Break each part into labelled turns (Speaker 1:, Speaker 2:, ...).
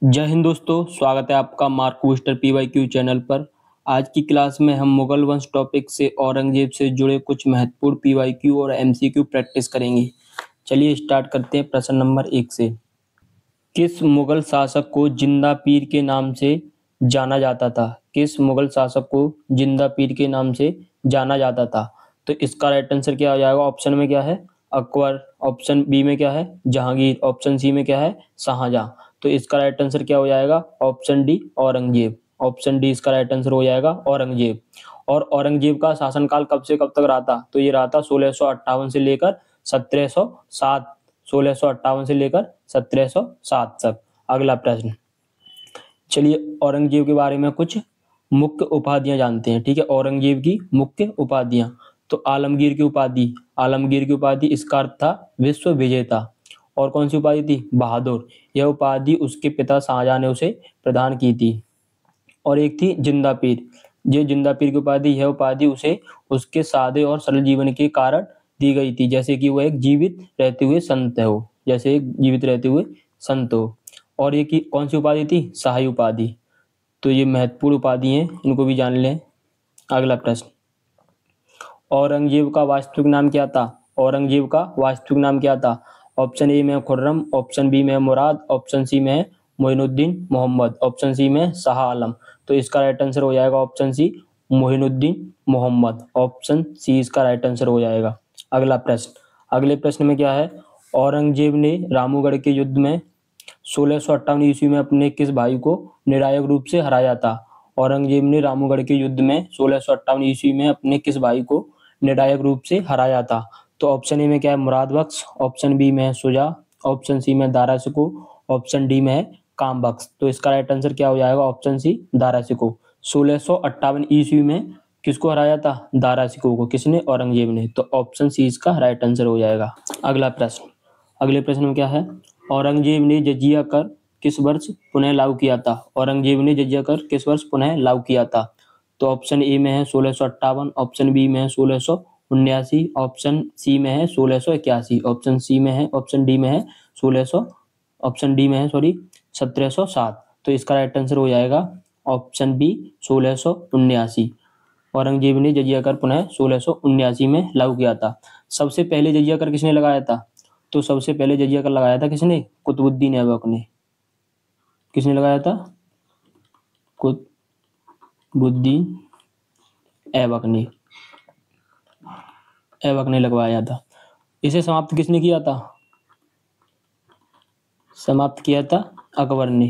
Speaker 1: जय हिंद दोस्तों, स्वागत है आपका मार्क बूस्टर PYQ चैनल पर। आज की क्लास में हम मुगल वंश टॉपिक से औरंगजेब से जुड़े कुछ महत्वपूर्ण PYQ और MCQ प्रैक्टिस करेंगे। चलिए स्टार्ट करते हैं प्रश्न नंबर 1 से। किस मुगल शासक को जिंदा पीर के नाम से जाना जाता था? किस मुगल शासक को जिंदा पीर के नाम से जाना जाता था? तो इसका राइट आंसर क्या हो जाएगा? ऑप्शन में क्या है? अकबर। ऑप्शन बी में क्या है? जहांगीर। ऑप्शन सी में क्या है? शाहजहां। तो इसका राइट आंसर क्या हो जाएगा? Option D Aurangzeb. Option D इसका राइट आंसर हो जाएगा औरंगजेब। और औरंगजेब का शासनकाल कब से कब तक रहा था? तो ये रहा था 1658 से लेकर 1707। 1658 से लेकर 1707 तक। अगला प्रश्न। चलिए औरंगजेब के बारे में कुछ मुख्य उपाधियां जानते हैं। ठीक है, औरंगजेब की मुख्य उपाधियां। तो आलमगीर की उपाधि इसका अर्थ था विश्व विजेता। और कौन सी उपाधि थी? बहादुर। यह उपाधि उसके पिता शाहजहां ने उसे प्रदान की थी। और एक थी जिंदा पीर। ये जिंदा पीर की उपाधि, यह उपाधि उसे उसके सादे और सरल जीवन के कारण दी गई थी, जैसे कि वो एक जीवित रहते हुए संत हो। जैसे एक जीवित रहते हुए संत हो। और ये की कौन सी उपाधि थी? शाही उपाधि। तो ये महत्वपूर्ण उपाधि हैं, इनको भी जान लें। अगला प्रश्न। औरंगजेब का वास्तविक नाम क्या था? औरंगजेब का वास्तविक नाम क्या था? ऑप्शन ए में खुर्रम, ऑप्शन बी में मुराद, ऑप्शन सी में मोइनुद्दीन मोहम्मद, ऑप्शन सी में शाह आलम। तो इसका राइट आंसर हो जाएगा option C Moinuddin Mohammad. Option C इसका राइट आंसर हो जाएगा। अगला प्रश्न। अगले प्रश्न में क्या है? औरंगजेब ने रामूगढ़ के युद्ध में 1658 ईस्वी में अपने किस भाई को निर्णायक रूप से हराया था? औरंगजेब ने रामूगढ़ के युद्ध में 1658 ईस्वी में अपने किस भाई को निर्णायक रूप से हराया था? तो ऑप्शन ए में क्या है? मुराद बख्श। ऑप्शन बी में है शुजा। ऑप्शन सी में दारा शिकोह। ऑप्शन डी में है काम बख्श। तो इसका राइट आंसर क्या हो जाएगा? ऑप्शन सी दारा शिकोह। 1658 ईस्वी में किसको हराया था? दारा शिकोह को। किसने? औरंगजेब ने। तो ऑप्शन सी इसका राइट आंसर हो जाएगा। अगला प्रश्न। अगले प्रश्न में क्या है? औरंगजेब ने जजिया कर किस वर्ष पुनः लागू किया था? औरंगजेब ने जजिया कर किस वर्ष पुनः लागू किया था? तो ऑप्शन ए में है 1658, ऑप्शन बी में है 1679, ऑप्शन सी में है 1681, ऑप्शन सी में है, ऑप्शन डी में है 1600, ऑप्शन डी में है 1707। तो इसका राइट आंसर हो जाएगा ऑप्शन बी 1679। औरंगजेब ने जजिया कर पुनः 1679 में लागू किया था। सबसे पहले जजिया कर किसने लगाया था? तो सबसे पहले जजिया कर लगाया था किसने? कुतुबुद्दीन ऐबक ने। किसने लगाया था? कुतुबुद्दीन ऐबक ने लगवाया था। इसे समाप्त किसने किया था? समाप्त किया था अकबर ने।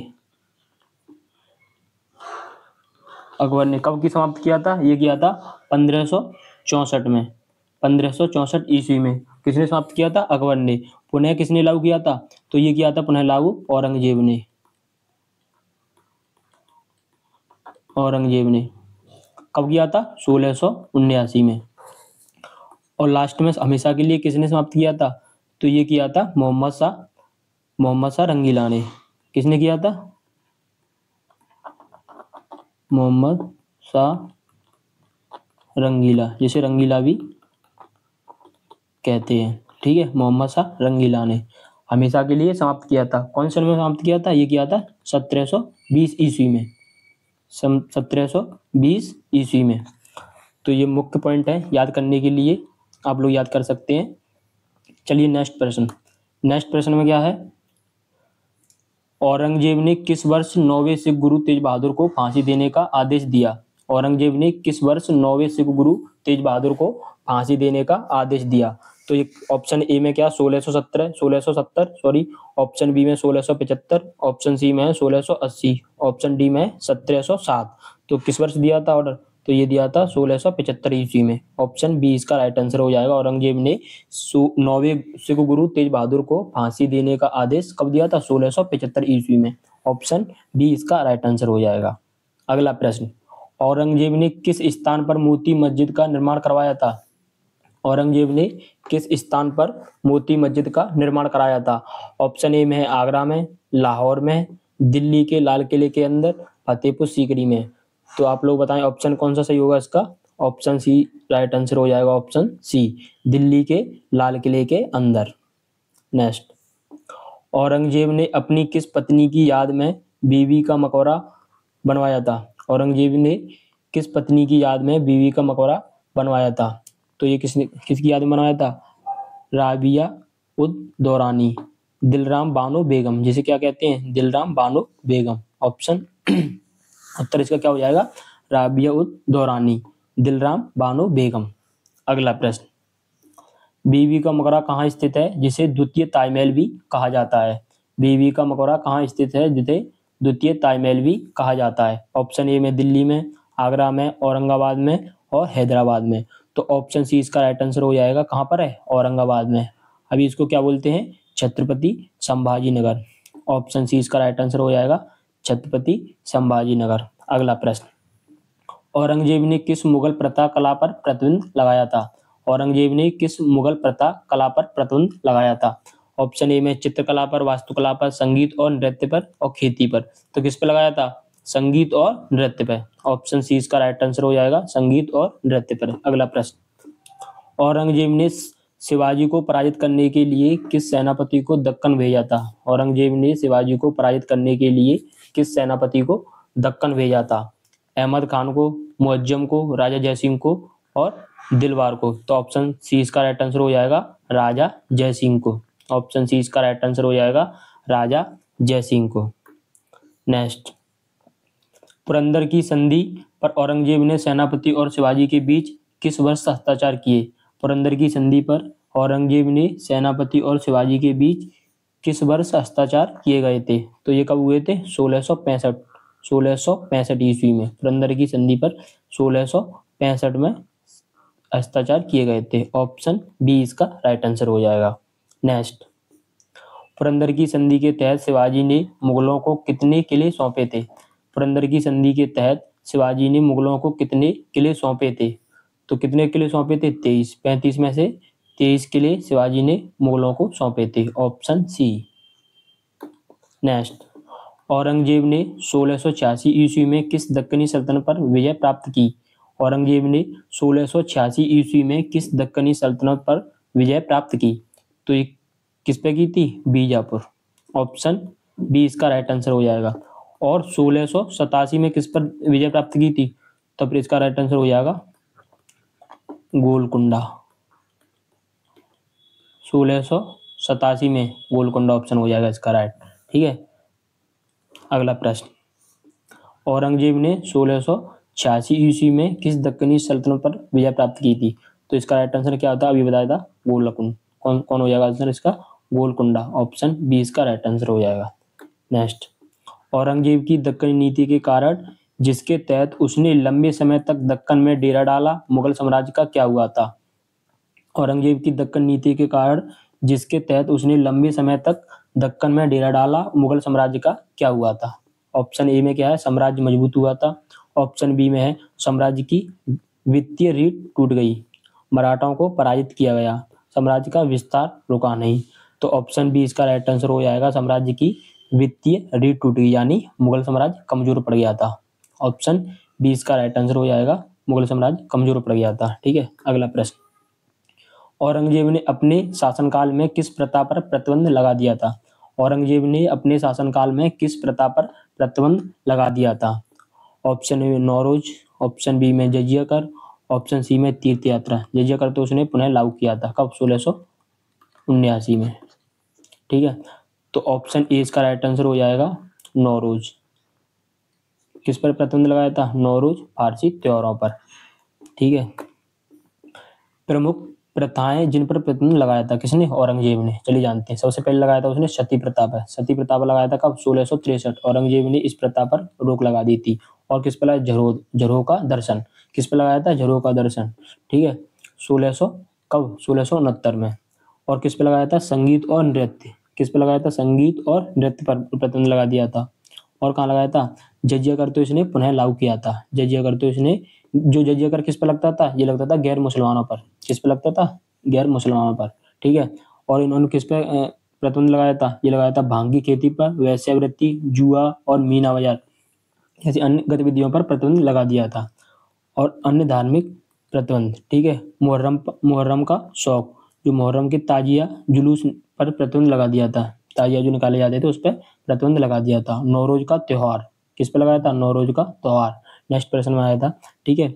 Speaker 1: अकबर ने कब की समाप्त किया था? ये किया था 1564 में। 1564 ईस्वी में किसने समाप्त किया था? अकबर ने। पुनः किसने लागू किया था? तो ये किया था पुनः लागू औरंगजेब ने। औरंगजेब ने कब किया था? 1679 में। और लास्ट में हमेशा के लिए किसने समाप्त किया था? तो ये किया था मोहम्मद शाह रंगीला ने। किसने किया था? मोहम्मद शाह रंगीला, जिसे रंगीला भी कहते हैं। ठीक है, मोहम्मद शाह रंगीला ने हमेशा के लिए समाप्त किया था। कौन सन में समाप्त किया था? ये किया था 1720 ईस्वी में। 1720 ईस्वी में। तो ये मुख्य पॉइंट है, याद करने के लिए आप लोग याद कर सकते हैं। चलिए नेक्स्ट प्रश्न। नेक्स्ट प्रश्न में क्या है? औरंगजेब ने किस वर्ष 9वें सिख गुरु तेज बहादुर को फांसी देने का आदेश दिया? औरंगजेब ने किस वर्ष 9वें सिख गुरु तेज बहादुर को फांसी देने का आदेश दिया? तो ये ऑप्शन ए में क्या? 1670 सॉरी। ऑप्शन बी में 1675, ऑप्शन सी में 1680, ऑप्शन डी में 1707। तो किस वर्ष दिया था ऑर्डर? तो ये दिया था 1675 ईस्वी में। ऑप्शन बी इसका राइट आंसर हो जाएगा। औरंगजेब ने 9वें सिख गुरु तेज बहादुर को फांसी देने का आदेश कब दिया था? 1675 ईस्वी में। ऑप्शन बी इसका राइट आंसर हो जाएगा। अगला प्रश्न। औरंगजेब ने किस स्थान पर मोती मस्जिद का निर्माण करवाया था? औरंगजेब ने किस स्थान पर मोती मस्जिद का निर्माण कराया था? ऑप्शन ए में है आगरा में, लाहौर में, दिल्ली के लाल किले के अंदर, फतेहपुर सीकरी में। तो आप लोग बताएं ऑप्शन कौन सा सही होगा इसका? ऑप्शन सी राइट आंसर हो जाएगा। ऑप्शन सी दिल्ली के लाल किले के अंदर। नेक्स्ट। औरंगजेब ने अपनी किस पत्नी की याद में बीवी का मकबरा बनवाया था? औरंगजेब ने किस पत्नी की याद में बीवी का मकबरा बनवाया था? तो ये किसकी याद में बनवाया था? राबिया उद दौरानी, दिलराम बानो बेगम, जिसे क्या कहते हैं? दिलराम बानो बेगम। ऑप्शन उत्तर इसका क्या हो जाएगा? राबिया उद दौरानी, दिलराम बानो बेगम। अगला प्रश्न, बीवी का मकबरा कहाँ स्थित है जिसे द्वितीय ताजमहल भी कहा जाता है? बीवी का मकबरा कहाँ स्थित है जिसे द्वितीय ताजमहल भी कहा जाता है? ऑप्शन ए में दिल्ली में, आगरा में, औरंगाबाद में और हैदराबाद में। तो ऑप्शन सी इसका राइट आंसर हो जाएगा। कहाँ पर है? औरंगाबाद में। अभी इसको क्या बोलते हैं? छत्रपति संभाजी नगर। ऑप्शन सी इसका राइट आंसर हो जाएगा, छत्रपति संभाजी नगर। अगला प्रश्न, औरंगजेब ने किस मुगल प्रथा कला पर प्रतिबंध लगाया था? औरंगजेब ने किस मुगल प्रथा कला पर प्रतिबंध लगाया था? ऑप्शन ए में चित्रकला पर, वास्तुकला पर, संगीत और नृत्य पर और खेती पर। तो किस पे लगाया था? संगीत और नृत्य पर। ऑप्शन सी इसका राइट आंसर हो जाएगा, संगीत और नृत्य पर। अगला प्रश्न, औरंगजेब ने शिवाजी को पराजित करने के लिए किस सेनापति को दक्कन भेजा था? औरंगजेब ने शिवाजी को पराजित करने के लिए किस सेनापति को दक्कन भेजा था? अहमद खान को, मुअज्जम को, राजा जयसिंह को और दिलवार को। तो ऑप्शन सी इसका राइट आंसर हो जाएगा, राजा जयसिंह को। ऑप्शन सी इसका राइट आंसर हो जाएगा, राजा जयसिंह को। नेक्स्ट, पुरंदर की संधि पर औरंगजेब ने सेनापति और शिवाजी के बीच किस वर्ष हस्ताक्षर किए? पुरंदर की संधि पर औरंगजेब ने सेनापति और शिवाजी के बीच किस वर्ष हस्ताक्षर किए गए थे? तो ये कब हुए थे? 1665 ईस्वी में। पुरंदर की संधि पर 1665 में हस्ताक्षर किए गए थे। ऑप्शन बी इसका राइट आंसर हो जाएगा। नेक्स्ट, पुरंदर की संधि के तहत शिवाजी ने मुगलों को कितने किले सौंपे थे? पुरंदर की संधि के तहत शिवाजी ने मुगलों को कितने किले सौंपे थे? तो कितने किले सौंपे थे? 23। 35 में से 23 किले शिवाजी ने मुगलों को सौंपे थे। Option C. नेक्स्ट, औरंगजेब ने 1686 ईस्वी में किस दक्कनी सल्तनत पर विजय प्राप्त की? औरंगजेब ने 1686 ईस्वी में किस दक्कनी सल्तनत पर विजय प्राप्त की? तो ये किस पे की थी? बीजापुर। ऑप्शन बी इसका राइट आंसर हो जाएगा। और 1687 में किस पर विजय प्राप्त की थी? तो फिर इसका राइट आंसर हो जाएगा गोलकुंडा। 1687 में गोलकुंडा ऑप्शन हो जाएगा इसका राइट। ठीक है। अगला प्रश्न, औरंगजेब ने 1686 ईस्वी में किस दक्कनी सल्तनत पर विजय प्राप्त की थी? तो इसका राइट आंसर क्या होता है? अभी बताया था, गोलकुंड। कौन हो जाएगा आंसर इसका? गोलकुंडा। ऑप्शन बी इसका राइट आंसर हो जाएगा। नेक्स्ट, औरंगजेब की दक्कनी नीति के कारण जिसके तहत उसने लंबे समय तक दक्कन में डेरा डाला, मुगल साम्राज्य का क्या हुआ था? औरंगजेब की दक्कन नीति के कारण जिसके तहत उसने लंबे समय तक दक्कन में डेरा डाला, मुगल साम्राज्य का क्या हुआ था? ऑप्शन ए में क्या है? साम्राज्य मजबूत हुआ था। ऑप्शन बी में है साम्राज्य की वित्तीय रीढ़ टूट गई, मराठाओं को पराजित किया गया, साम्राज्य का विस्तार रुका नहीं। तो ऑप्शन बी इसका राइट आंसर हो जाएगा, साम्राज्य की वित्तीय रीढ़ टूट गई, यानी मुगल साम्राज्य कमजोर पड़ गया था। ऑप्शन बी इसका राइट आंसर हो जाएगा, मुगल साम्राज्य कमजोर पड़ गया था। ठीक है। अगला प्रश्न, औरंगजेब ने अपने शासनकाल में किस प्रथा पर प्रतिबंध लगा दिया था? औरंगजेब ने अपने शासनकाल में किस प्रथा पर प्रतिबंध लगा दिया था? ऑप्शन ए में नौरोज, ऑप्शन बी में जजिया कर, ऑप्शन सी में तीर्थ यात्रा। जजिया कर तो उसने पुनः लागू किया था, कब? 1679 में। ठीक है। तो ऑप्शन ए इसका राइट आंसर हो जाएगा, नौरोज। किस पर प्रतिबंध लगाया था? नौरोज फारसी त्योहारों पर। ठीक है। प्रमुख प्रथाएं जिन पर प्रतिबंध लगाया था, किसने? औरंगजेब ने। चलिए जानते हैं। सबसे पहले लगाया था उसने सती प्रथा पर। सती प्रथा पर लगाया था कब? 1663। औरंगजेब ने इस प्रथा पर रोक लगा दी थी। और किस पर लगाया? झरों का दर्शन। किस पर लगाया था? झरों का दर्शन। ठीक है। 1600 कब? 1669 में। और किस पे लगाया था? संगीत और नृत्य। किस पे लगाया था? संगीत और नृत्य पर प्रतिबंध लगा दिया था। और कहाँ लगाया था? जजिया कर तो इसने पुनः लागू किया था। जजिया कर तो इसने, जो जजिया कर किस पे लगता था? ये लगता था गैर मुसलमानों पर। किस पे लगता था? गैर मुसलमानों पर। ठीक है। और इन्होंने किस पे प्रतिबंध लगाया था? ये लगाया था भांग की खेती पर, वेश्यावृत्ति, जुआ और मीना बाजार ऐसी अन्य गतिविधियों पर प्रतिबंध लगा दिया था। और अन्य धार्मिक प्रतिबंध। ठीक है। मुहर्रम का शौक, जो मुहर्रम के ताजिया जुलूस पर प्रतिबंध लगा दिया था। ताजिया जो निकाले जाते थे उस पर प्रतिबंध लगा दिया था। नौरोज का त्योहार किस पे लगाया था? नौरोज का त्योहार। नेक्स्ट प्रश्न में आया था, ठीक है।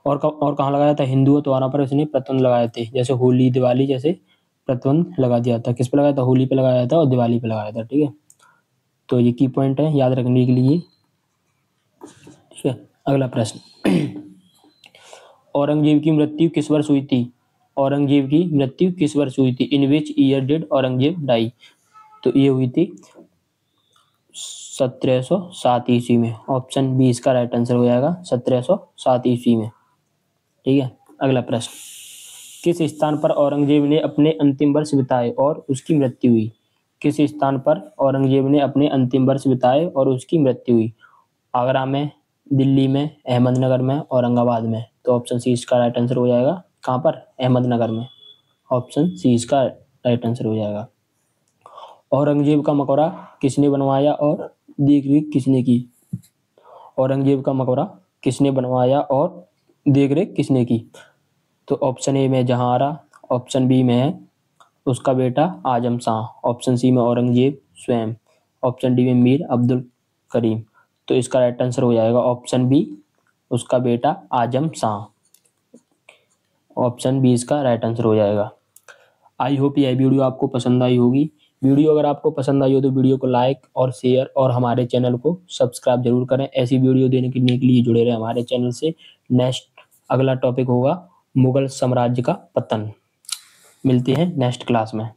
Speaker 1: और कहाँ लगाया था? हिंदू त्योहारों पर इसने प्रतिबंध लगाए थे, जैसे होली दिवाली जैसे प्रतिबंध लगा दिया था। किस पे लगाया था? होली पे लगाया था और दिवाली पे लगाया था, ठीक है। तो ये की पॉइंट है याद रखने के लिए, ठीक है। अगला प्रश्न, औरंगजेब की मृत्यु किस वर्ष हुई थी? औरंगजेब की मृत्यु किस वर्ष हुई थी? In which year did Aurangzeb die? तो ये हुई थी 1707 ईस्वी में। ऑप्शन बी इसका राइट आंसर हो जाएगा, 1707 ईस्वी में, ठीक है। अगला प्रश्न, किस स्थान पर औरंगजेब ने अपने अंतिम वर्ष बिताए और उसकी मृत्यु हुई? किस स्थान पर औरंगजेब ने अपने अंतिम वर्ष बिताए और उसकी मृत्यु हुई? आगरा में, दिल्ली में, अहमदनगर में, औरंगाबाद में? तो ऑप्शन सी इसका राइट आंसर हो जाएगा। कहाँ पर? अहमदनगर में। ऑप्शन सी इसका राइट आंसर हो जाएगा। औरंगजेब का मकबरा किसने बनवाया और देखरेख किसने की? औरंगजेब का मकबरा किसने बनवाया और देखरेख किसने की? तो ऑप्शन ए में जहांआरा, ऑप्शन बी में है उसका बेटा आजम शाह, ऑप्शन सी में औरंगजेब स्वयं, ऑप्शन डी में मीर अब्दुल करीम। तो इसका राइट आंसर हो जाएगा ऑप्शन बी, उसका बेटा आजम शाह। ऑप्शन बी इसका राइट आंसर हो जाएगा। आई होप यह वीडियो आपको पसंद आई होगी। वीडियो अगर आपको पसंद आई हो तो वीडियो को लाइक और शेयर और हमारे चैनल को सब्सक्राइब जरूर करें। ऐसी वीडियो देने के लिए जुड़े रहे हमारे चैनल से। नेक्स्ट अगला टॉपिक होगा मुगल साम्राज्य का पतन। मिलते हैं नेक्स्ट क्लास में।